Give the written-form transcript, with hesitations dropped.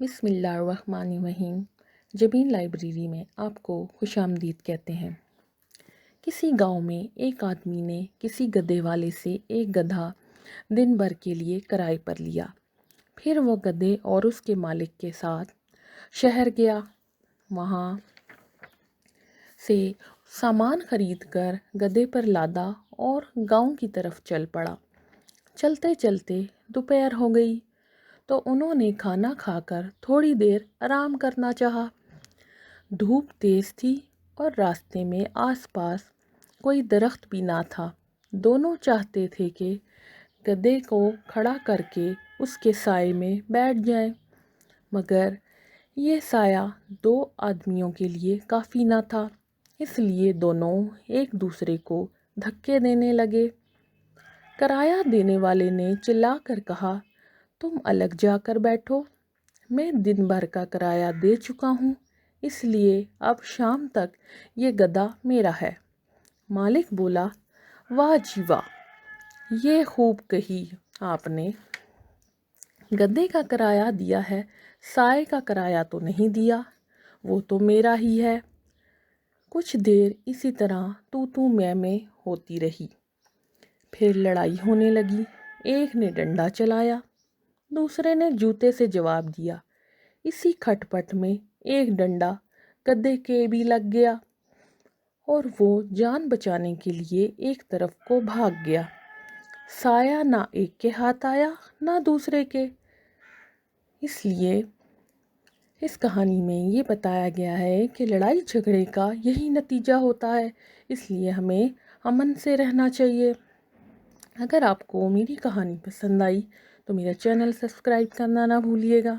بسم اللہ الرحمن الرحیم۔ جبین لائبریری میں آپ کو خوش آمدید کہتے ہیں۔ کسی گاؤں میں ایک آدمی نے کسی گدھے والے سے ایک گدھا دن بھر کے لیے کرائے پر لیا۔ پھر وہ گدھے اور اس کے مالک کے ساتھ شہر گیا۔ وہاں سے سامان خرید کر گدھے پر لادا اور گاؤں کی طرف چل پڑا۔ چلتے چلتے دوپہر ہو گئی تو انہوں نے کھانا کھا کر تھوڑی دیر آرام کرنا چاہا۔ دھوپ تیز تھی اور راستے میں آس پاس کوئی درخت بھی نہ تھا۔ دونوں چاہتے تھے کہ گدھے کو کھڑا کر کے اس کے سائے میں بیٹھ جائیں، مگر یہ سایہ دو آدمیوں کے لیے کافی نہ تھا، اس لیے دونوں ایک دوسرے کو دھکے دینے لگے۔ کرایہ دینے والے نے چلا کر کہا، تم الگ جا کر بیٹھو، میں دن بھر کا کرایہ دے چکا ہوں، اس لیے اب شام تک یہ گدھا میرا ہے۔ مالک بولا، واہ جی واہ، یہ خوب کہی آپ نے، گدھے کا کرایہ دیا ہے، سائے کا کرایہ تو نہیں دیا، وہ تو میرا ہی ہے۔ کچھ دیر اسی طرح تو میں ہوتی رہی۔ پھر لڑائی ہونے لگی۔ ایک نے ڈنڈا چلایا، دوسرے نے جوتے سے جواب دیا۔ اسی کھٹ پٹ میں ایک ڈنڈا گدھے کے بھی لگ گیا اور وہ جان بچانے کے لیے ایک طرف کو بھاگ گیا۔ سایہ نہ ایک کے ہاتھ آیا نہ دوسرے کے۔ اس لیے اس کہانی میں یہ بتایا گیا ہے کہ لڑائی جھگڑے کا یہی نتیجہ ہوتا ہے، اس لیے ہمیں امن سے رہنا چاہیے۔ اگر آپ کو میری کہانی پسند آئی تو میرا چینل سبسکرائب کرنا نہ بھولیے گا۔